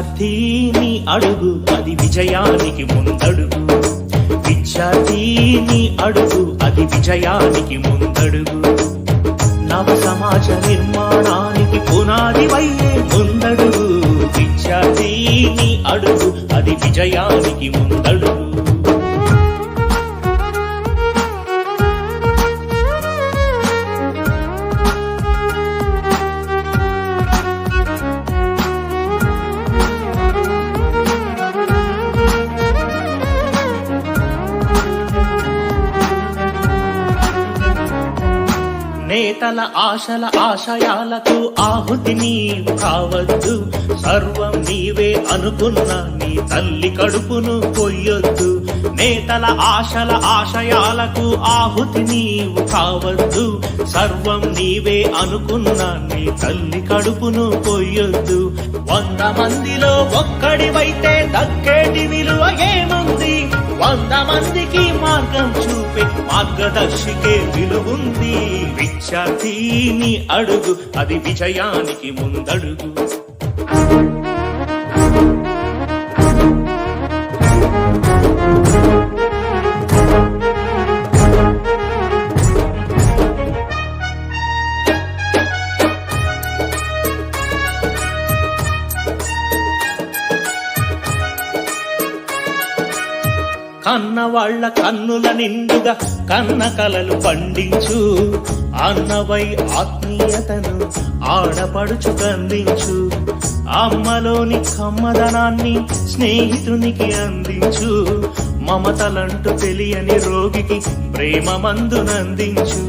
విద్యార్థిని అడుగు అది విజయానికి ముందడుగు, విద్యార్థిని అడుగు అది విజయానికి ముందడుగు, నవ సమాజ నిర్మాణానికి పునాది వయ్యే ముందడుగు, విద్యార్థిని అడుగు అది విజయానికి ముందడుగు. నేతల ఆశల ఆశయాలకు ఆహుతి నీవు కావద్దు, సర్వం నీవే అనుకున్న నీ తల్లి కడుపును కొయ్యొద్దు. నేతల ఆశల ఆశయాలకు ఆహుతి నీవు కావద్దు, సర్వం నీవే అనుకున్న నీ తల్లి కడుపును కొయ్యొద్దు. 100 మందిలో ఒక్కడివైతే దక్కేటి విలువ ఏముంది, 100 మందికి మార్గం చూపే మార్గదర్శికే విలువుంది. విద్యార్థిని అడుగు అది విజయానికి ముందడుగు. కన్నవాళ్ల కన్నుల నిండుగా కన్న కలలు పండించు, అన్నవై ఆత్మీయతను ఆడపడుచు కందించు, అమ్మలోని కమ్మదనాన్ని స్నేహితునికి అందించు, మమతలంటూ తెలియని రోగికి ప్రేమ మందునందించు.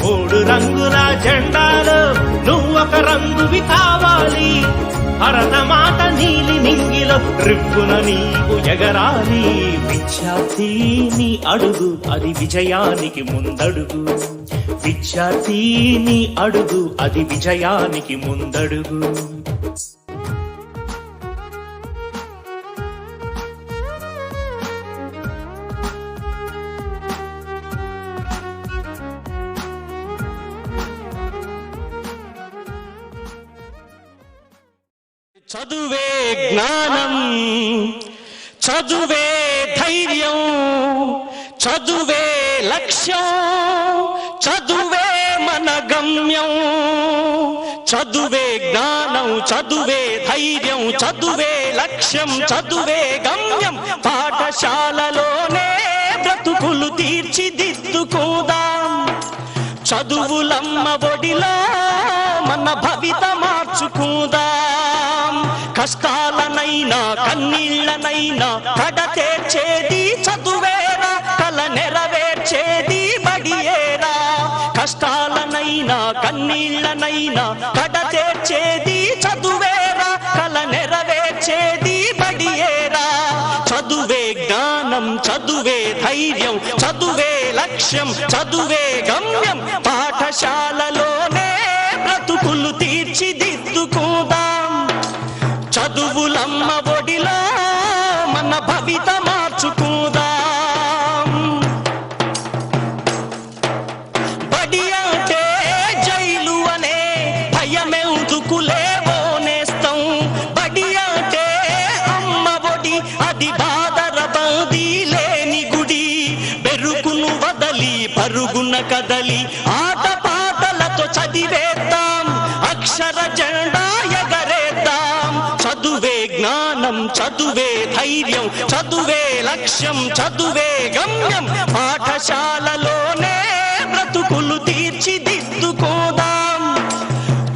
3 రంగుల జెండాలో నువ్వొక రంగువి కావాలి, భరతమాత నీలి నింగిలో రిప్పున నీవు ఎగరాలి. విద్యార్థిని అడుగు అది విజయానికి ముందడుగు, విద్యార్థిని అడుగు అది విజయానికి ముందడుగు. చదువే జ్ఞానం, చదువే ధైర్యం, చదువే లక్ష్యం, చదువే మన గమ్యం. చదువే జ్ఞానం, చదువే ధైర్యం, చదువే లక్ష్యం, చదువే గమ్యం. పాఠశాలలోనే బ్రతుకులు తీర్చిదిద్దుకుందాం, చదువులమ్మ ఒడిలో మన భవిత మార్చుకుందాం. కష్టాలనైనా కన్నీళ్లనైనా కడతేర్చేది చదువేరా, కల నెరవేర్చేది బడియేరా. కష్టాలనైనా కన్నీళ్లనైనా కడతేర్చేది చదువేరా, కల నెరవేర్చేది బడియేరా. చదువే జ్ఞానం, చదువే ధైర్యం, చదువే లక్ష్యం, చదువే గమ్యం. పాఠశాలలోనే బ్రతుకులు తీర్చిదిద్దుకుందాం, చదువులమ్మ ఒడిలో మన భవిత మార్చుకుందాం. బడి అంటే జైలు అనే భయమెందుకులేవో నేస్తం, బడి అంటే అమ్మ ఒడి అది బాదర బందీ లేని గుడి. బెరుకును వదలి పరుగున కదలి ఆట పాటలతో చదివేద్దాం, అక్షర జెండా ఎగరేద్దాం. చదువే జ్ఞానం, చదువే ధైర్యం, చదువే లక్ష్యం, చదువే గమ్యం. పాఠశాలలోనే బ్రతుకులు తీర్చిదిద్దుకోదాం,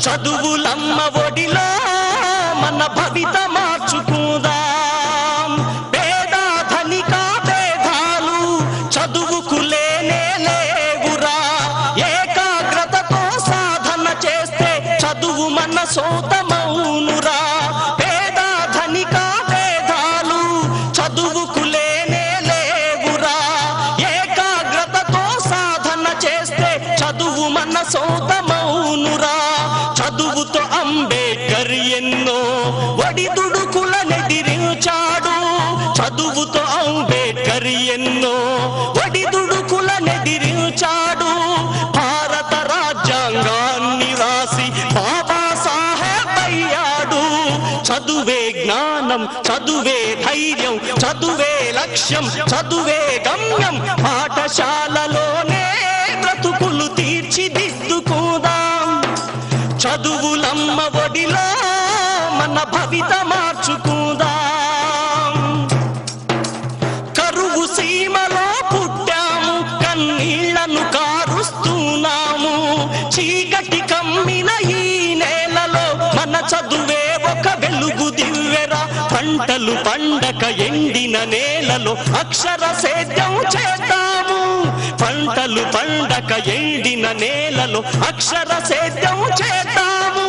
చదువులమ్మ ఒడిలో మన భవిత మార్చుకుందాం. పేద ధనిక భేదాలు చదువుకు లేనే లేవురా, ఏకాగ్రతతో సాధన చేస్తే చదువు మన సొంతమౌనురా. పేద ధనిక భేదాలు చదువుకు లేనే లేవురా, ఏకాగ్రతతో సాధన చేస్తే చదువు మన సొంతమౌనురా. చదువుతో అంబేద్కర్ ఎన్నో ఒడిదుడుకులనెదిరించాడు, చదువుతో అంబేద్కర్ ఎన్నో ఒడిదుడుకులనెదిరించాడు. భారత రాజ్యాంగాన్ని రాసి బాబా సాహెబ్ అయ్యాడు. చదువు చదువే జ్ఞానం, చదువే ధైర్యం, చదువే లక్ష్యం, చదువే గమ్యం. పాఠశాలలోనే బ్రతుకులు తీర్చిదిద్దుకుందాం. చదువులమ్మ ఒడిలో మన భవిత మార్చుకుందాం. కరువు సీమలో పుట్టాము, కన్నీళ్లను కారుస్తున్నాము. చీకటి కమ్మిన ఈ నేలలో మన చదువే ఒక వెలుగు దివ్వెరా. పంటలు పండక ఎండిన నేలలో అక్షర సేద్యం చేద్దాము. పంటలు పండక ఎండిన నేలలో అక్షర సేద్యం చేద్దాము.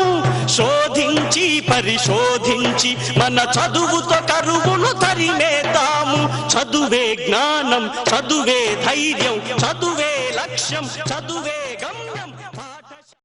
శోధించి పరిశోధించి మన చదువుతో కరువును తరిమేద్దాము. చదువే జ్ఞానం, చదువే ధైర్యం, చదువే లక్ష్యం, చదువే